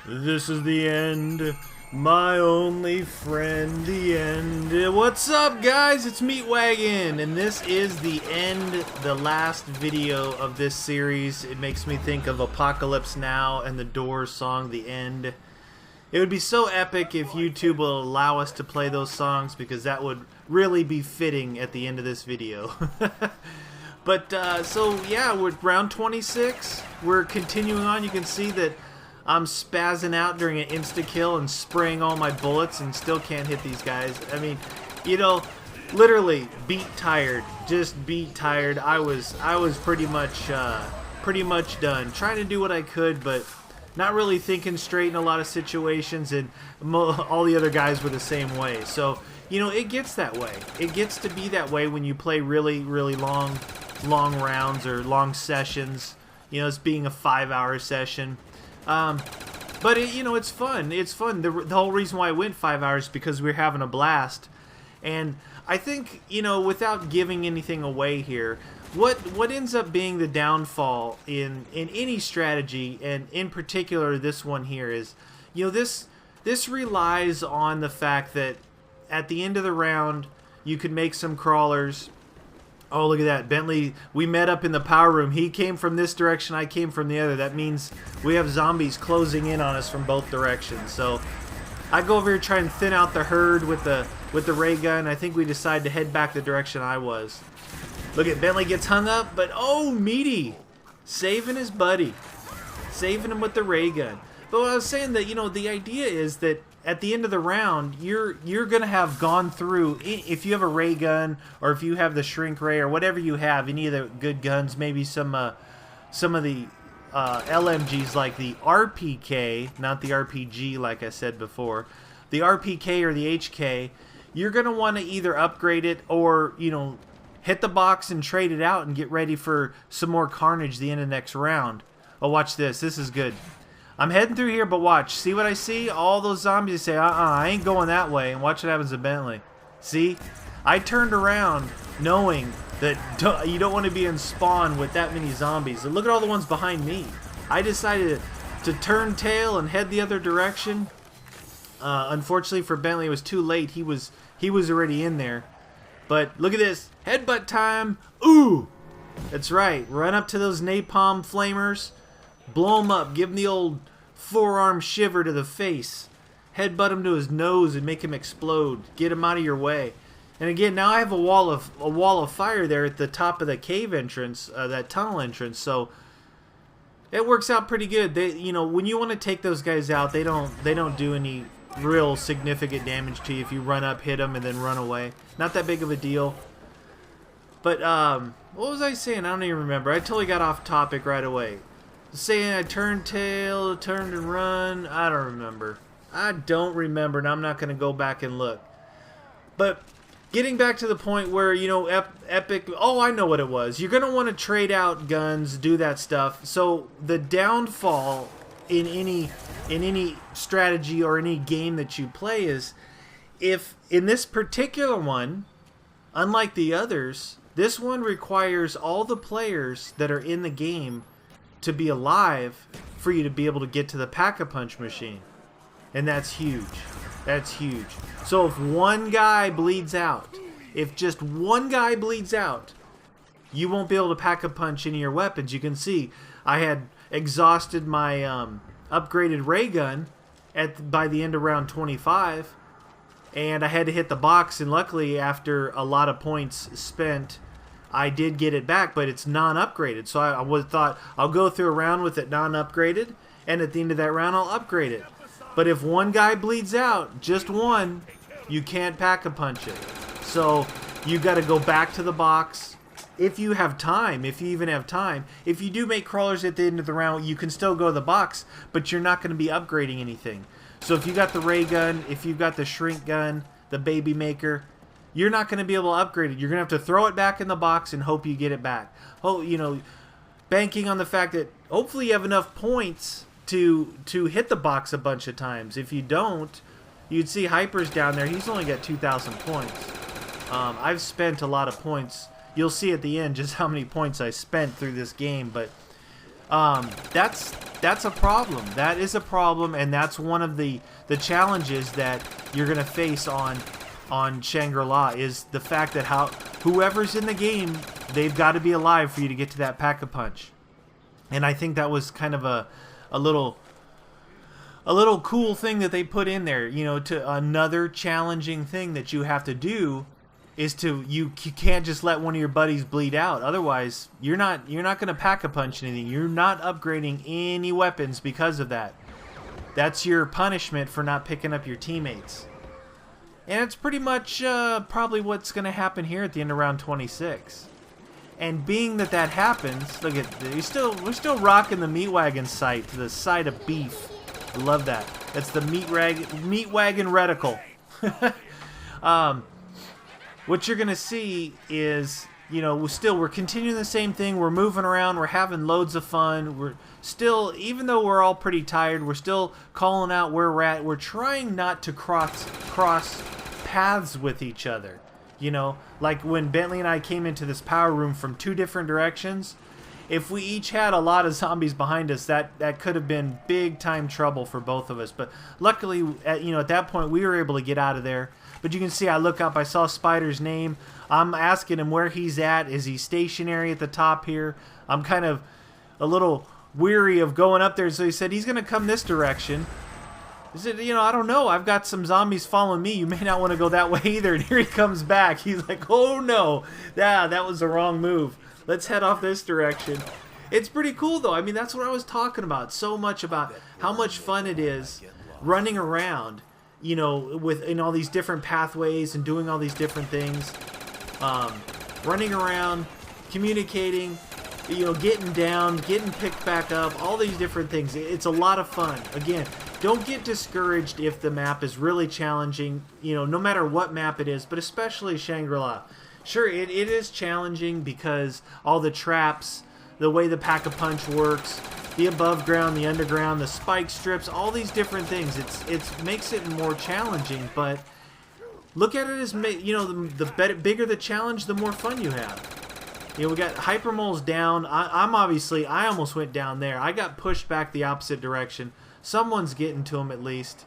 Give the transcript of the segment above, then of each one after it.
This is the end. My only friend, the end. What's up, guys? It's Meatwagon, and this is the end, the last video of this series. It makes me think of Apocalypse Now and the Doors song, The End. It would be so epic if YouTube will allow us to play those songs, because that would really be fitting at the end of this video. But, so yeah, we're round 26. We're continuing on. You can see that I'm spazzing out during an insta-kill and spraying all my bullets and still can't hit these guys. I mean, you know, literally beat tired. Just beat tired. I was pretty much done. Trying to do what I could, but not really thinking straight in a lot of situations, and all the other guys were the same way. So, you know, it gets that way. It gets to be that way when you play really, really long rounds or long sessions. You know, it's being a 5-hour session. But you know, it's fun. It's fun. The whole reason why I went 5 hours is because we're having a blast. And I think, you know, without giving anything away here, what ends up being the downfall in any strategy, and in particular this one here, is, you know, this relies on the fact that at the end of the round you could make some crawlers. Oh, look at that. Bentley, we met up in the power room. He came from this direction, I came from the other. That means we have zombies closing in on us from both directions. So I go over here, try and thin out the herd with the ray gun. I think we decided to head back the direction I was. Look at Bentley gets hung up, but oh, Meaty saving his buddy. Saving him with the ray gun. But I was saying that, you know, the idea is that at the end of the round, you're gonna have gone through, if you have a ray gun or if you have the shrink ray or whatever you have, any of the good guns, maybe some of the LMGs like the RPK, not the RPG like I said before, the RPK or the HK, you're gonna want to either upgrade it or, you know, hit the box and trade it out and get ready for some more carnage the end of the next round. Oh, watch this. This is good. I'm heading through here, but watch. See what I see? All those zombies say, I ain't going that way. And watch what happens to Bentley. See? I turned around knowing that you don't want to be in spawn with that many zombies. And look at all the ones behind me. I decided to turn tail and head the other direction. Unfortunately for Bentley, it was too late. He was already in there. But look at this. Headbutt time. Ooh! That's right. Run up to those napalm flamers. Blow him up, give him the old forearm shiver to the face, headbutt him to his nose and make him explode. Get him out of your way. And again, now I have a wall of fire there at the top of the cave entrance, that tunnel entrance. So it works out pretty good. They, you know, when you want to take those guys out, they don't do any real significant damage to you if you run up, hit them, and then run away. Not that big of a deal. But what was I saying? I don't even remember. I totally got off topic right away. Saying I turned tail, turned and run. I don't remember. And I'm not going to go back and look. But getting back to the point where, you know, Epic, oh, I know what it was. You're going to want to trade out guns, do that stuff. So the downfall in any strategy or any game that you play is, if in this particular one, unlike the others, this one requires all the players that are in the game to be alive for you to be able to get to the pack-a-punch machine. And that's huge. That's huge. So if one guy bleeds out, if just one guy bleeds out, you won't be able to pack-a-punch any of your weapons. You can see I had exhausted my upgraded ray gun by the end of round 25, and I had to hit the box, and luckily after a lot of points spent, I did get it back, but it's non-upgraded. So I thought I'll go through a round with it non-upgraded, and at the end of that round I'll upgrade it. But if one guy bleeds out, just one, you can't pack-a-punch it. So you got to go back to the box if you have time, if you even have time. If you do make crawlers at the end of the round, you can still go to the box, but you're not going to be upgrading anything. So if you got the ray gun, if you've got the shrink gun, the baby maker, you're not going to be able to upgrade it. You're going to have to throw it back in the box and hope you get it back. Oh, you know, banking on the fact that hopefully you have enough points to hit the box a bunch of times. If you don't, you'd see Hyper's down there. He's only got 2,000 points. I've spent a lot of points. You'll see at the end just how many points I spent through this game. But that's that's a problem. That is a problem, and that's one of the challenges that you're gonna face on Shangri-La, is the fact that whoever's in the game, they've got to be alive for you to get to that Pack-a-Punch. And I think that was kind of a little cool thing that they put in there. You know, to another challenging thing that you have to do is you can't just let one of your buddies bleed out. Otherwise, you're not going to Pack-a-Punch anything. You're not upgrading any weapons because of that. That's your punishment for not picking up your teammates. And it's pretty much probably what's going to happen here at the end of round 26. And being that happens, look at we're still rocking the meat wagon sight to the side of beef. I love that. That's the meat wagon reticle. What you're gonna see is, you know, we're continuing the same thing. We're moving around. We're having loads of fun. We're still, even though we're all pretty tired, we're still calling out where we're at. We're trying not to cross paths with each other. You know, like when Bentley and I came into this power room from 2 different directions, if we each had a lot of zombies behind us, that could have been big time trouble for both of us. But luckily, at that point, we were able to get out of there. But you can see, I look up, I saw Spider's name. I'm asking him where he's at. Is he stationary at the top here? I'm kind of a little weary of going up there. So he said he's going to come this direction. He said, I don't know. I've got some zombies following me. You may not want to go that way either. And here he comes back. He's like, oh no. Yeah, that was the wrong move. Let's head off this direction. It's pretty cool though. I mean, that's what I was talking about. So much about how much fun it is running around, in all these different pathways and doing all these different things. Running around, communicating, getting down, getting picked back up, all these different things. It's a lot of fun. Again, don't get discouraged if the map is really challenging, no matter what map it is, but especially Shangri-La. Sure, it is challenging because all the traps, the way the Pack-a-Punch works, the above ground, the underground, the spike strips, all these different things. It makes it more challenging, but look at it as, the bigger the challenge, the more fun you have. We got Hypermole's down. I almost went down there. I got pushed back the opposite direction. Someone's getting to him at least.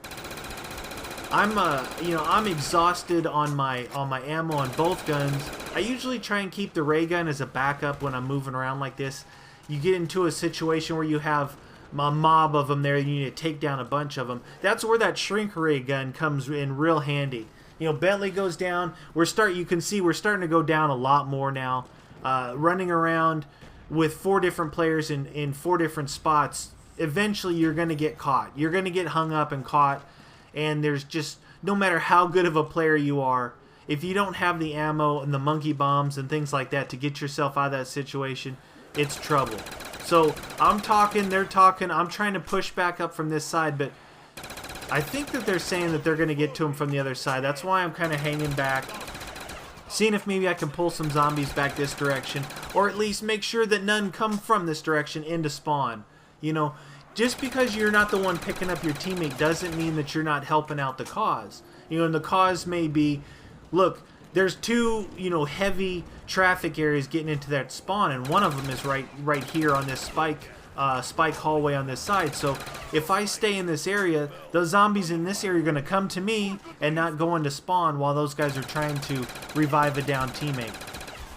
I'm exhausted on my ammo on both guns. I usually try and keep the ray gun as a backup when I'm moving around like this. You get into a situation where you have a mob of them there, and you need to take down a bunch of them. That's where that shrink ray gun comes in real handy. Bentley goes down. You can see we're starting to go down a lot more now. Running around with 4 different players in 4 different spots. Eventually, you're going to get caught. You're going to get hung up and caught. And there's just, no matter how good of a player you are, if you don't have the ammo and the monkey bombs and things like that to get yourself out of that situation, it's trouble. So I'm talking, they're talking, I'm trying to push back up from this side, but I think that they're saying that they're going to get to him from the other side. That's why I'm kind of hanging back, seeing if maybe I can pull some zombies back this direction, or at least make sure that none come from this direction into spawn. Just because you're not the one picking up your teammate doesn't mean that you're not helping out the cause. And the cause may be, look, there's 2, heavy traffic areas getting into that spawn, and one of them is right here on this spike hallway on this side. So if I stay in this area, those zombies in this area are going to come to me and not go into spawn while those guys are trying to revive a down teammate.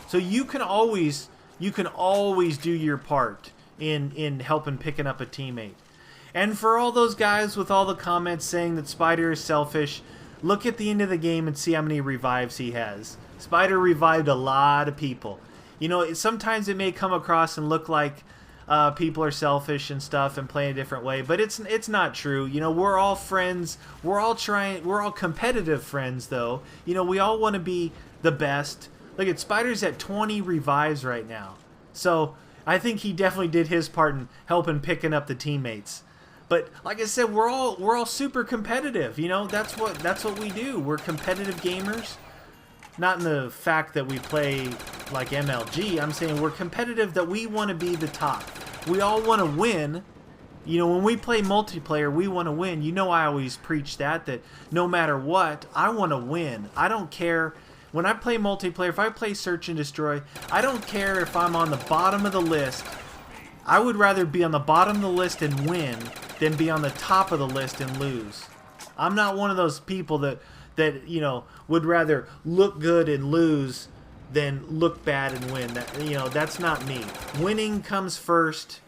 So you can always do your part in helping picking up a teammate. And for all those guys with all the comments saying that Spider is selfish, look at the end of the game and see how many revives he has. Spider revived a lot of people. Sometimes it may come across and look like people are selfish and stuff and play a different way, but it's not true. We're all friends. We're all competitive friends though. We all want to be the best. Look at Spider's at 20 revives right now. So I think he definitely did his part in helping picking up the teammates. But like I said, we're all super competitive. That's what we do. We're competitive gamers. Not in the fact that we play like MLG. I'm saying we're competitive, that we want to be the top. We all want to win. When we play multiplayer, we want to win. I always preach that no matter what, I want to win. I don't care. When I play multiplayer, if I play Search and Destroy, I don't care if I'm on the bottom of the list. I would rather be on the bottom of the list and win than be on the top of the list and lose. I'm not one of those people that you know, would rather look good and lose than look bad and win. That, you know, that's not me. Winning comes first,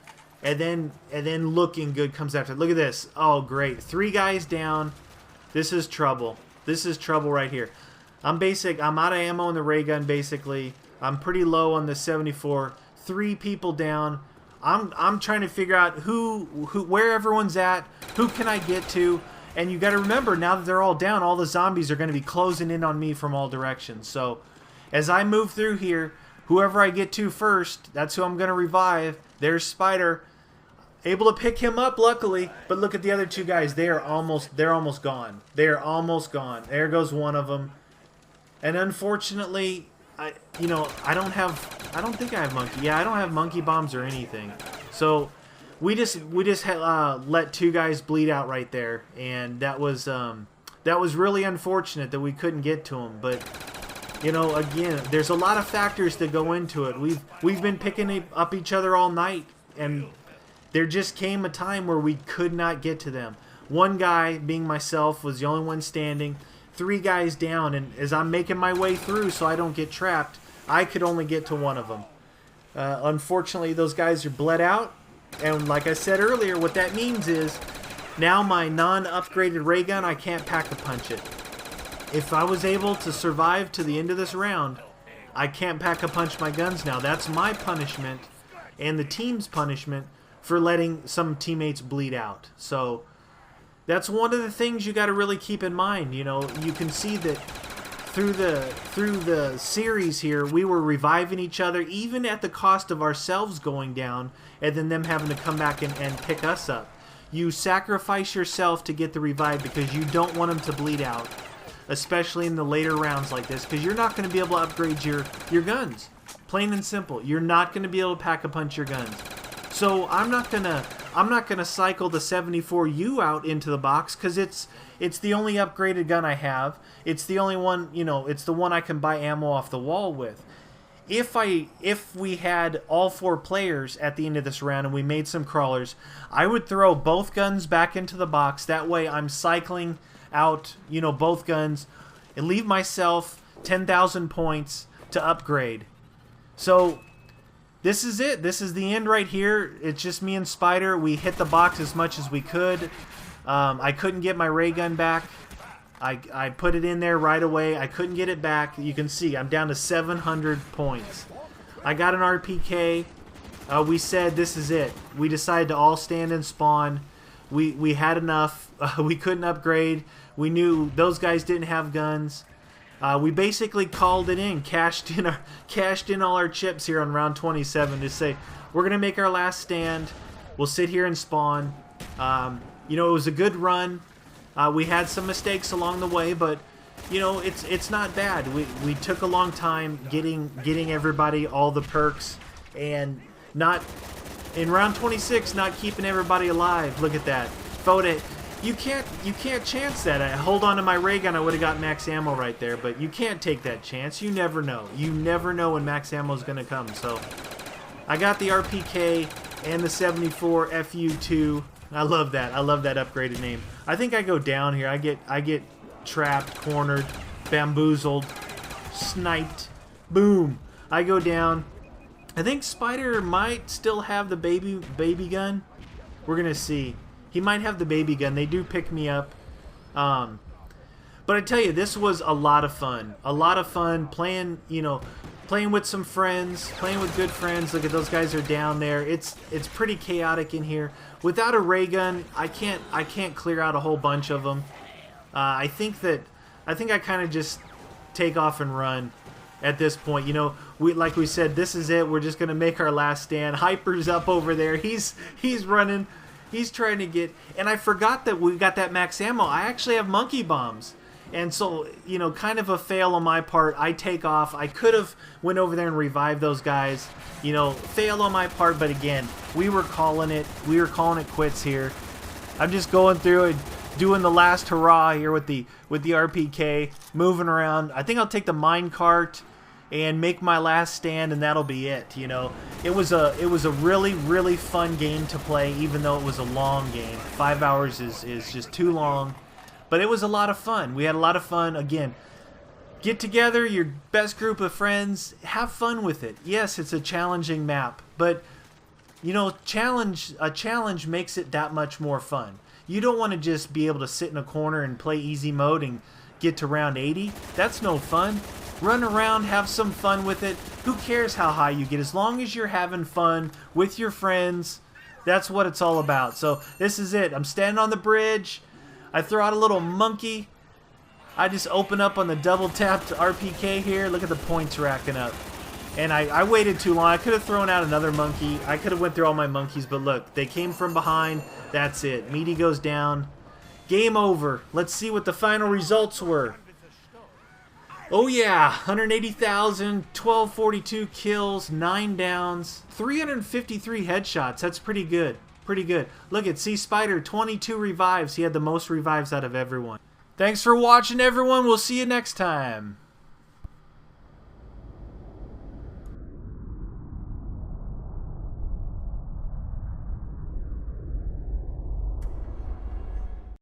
and then looking good comes after. Look at this. Oh, great. 3 guys down. This is trouble. This is trouble right here. I'm out of ammo in the ray gun, basically. I'm pretty low on the 74. 3 people down. I'm trying to figure out where everyone's at, who can I get to, and you got to remember, now that they're all down, all the zombies are going to be closing in on me from all directions. So as I move through here, whoever I get to first, that's who I'm going to revive. There's Spider, able to pick him up, luckily. But look at the other 2 guys; they're almost gone. They're almost gone. There goes one of them, and unfortunately, I don't think I have monkey. Yeah, I don't have monkey bombs or anything. So we just let 2 guys bleed out right there, and that was really unfortunate that we couldn't get to them. But you know, again, there's a lot of factors that go into it. We've been picking up each other all night, and there just came a time where we could not get to them. One guy, being myself, was the only one standing. 3 guys down, and as I'm making my way through so I don't get trapped, I could only get to one of them. Unfortunately, those guys are bled out, and like I said earlier, what that means is now my non-upgraded ray gun, I can't pack-a-punch it. If I was able to survive to the end of this round, I can't pack-a-punch my guns now. That's my punishment and the team's punishment for letting some teammates bleed out. So that's one of the things you got to really keep in mind. You know, you can see that through the series here, we were reviving each other, even at the cost of ourselves going down, and then them having to come back and pick us up. You sacrifice yourself to get the revive because you don't want them to bleed out, especially in the later rounds like this, because you're not going to be able to upgrade your guns. Plain and simple. You're not going to be able to pack-a-punch your guns. So I'm not gonna cycle the 74U out into the box, because it's the only upgraded gun I have. It's the only one, you know, it's the one I can buy ammo off the wall with. If we had all 4 players at the end of this round and we made some crawlers, I would throw both guns back into the box. That way I'm cycling out, you know, both guns, and leave myself 10,000 points to upgrade. So this is it. This is the end right here. It's just me and Spider. We hit the box as much as we could. I couldn't get my ray gun back. I put it in there right away. I couldn't get it back. You can see I'm down to 700 points. I got an RPK. We said this is it. We decided to all stand and spawn. We had enough. We couldn't upgrade. We knew those guys didn't have guns. We basically called it in, cashed in all our chips here on round 27 to say we're gonna make our last stand. We'll sit here and spawn. You know, it was a good run. We had some mistakes along the way, but you know, it's not bad. We took a long time getting everybody all the perks, and not in round 26 not keeping everybody alive. Look at that. Foda, you can't chance that. I hold on to my ray gun, I would have got max ammo right there, but you can't take that chance. You never know. You never know when max ammo is going to come. So I got the RPK and the 74 FU2. I love that. I love that upgraded name. I think I go down here. I get trapped, cornered, bamboozled, sniped. Boom. I go down. I think Spider might still have the baby gun. We're gonna see. He might have the baby gun. They do pick me up. But I tell you, this was a lot of fun. A lot of fun playing, you know, playing with some friends, playing with good friends. Look at those guys are down there. It's pretty chaotic in here. Without a ray gun, I can't clear out a whole bunch of them. I think I kind of just take off and run at this point. You know, like we said, this is it. We're just gonna make our last stand. Hyper's up over there. He's running. He's trying to get. And I forgot that we got that max ammo. I actually have monkey bombs. And so, you know, kind of a fail on my part. I take off. I could have went over there and revived those guys. You know, fail on my part. But again, we were calling it. We were calling it quits here. I'm just going through and doing the last hurrah here with the RPK, moving around. I think I'll take the mine cart and make my last stand, and that'll be it. You know, it was a really fun game to play, even though it was a long game. 5 hours is just too long, but it was a lot of fun. We had a lot of fun. Again, get together, your best group of friends, have fun with it. Yes, it's a challenging map, but you know, a challenge makes it that much more fun. You don't want to just be able to sit in a corner and play easy mode and get to round 80. That's no fun. Run around, have some fun with it. Who cares how high you get? As long as you're having fun with your friends, that's what it's all about. So this is it. I'm standing on the bridge. I throw out a little monkey. I just open up on the double tapped RPK here. Look at the points racking up. And I waited too long. I could have thrown out another monkey. I could have went through all my monkeys, but look, they came from behind. That's it. Meaty goes down. Game over. Let's see what the final results were. Oh yeah, 180,000, 1242 kills, 9 downs, 353 headshots. That's pretty good. Pretty good. Look at C Spider, 22 revives. He had the most revives out of everyone. Thanks for watching, everyone. We'll see you next time.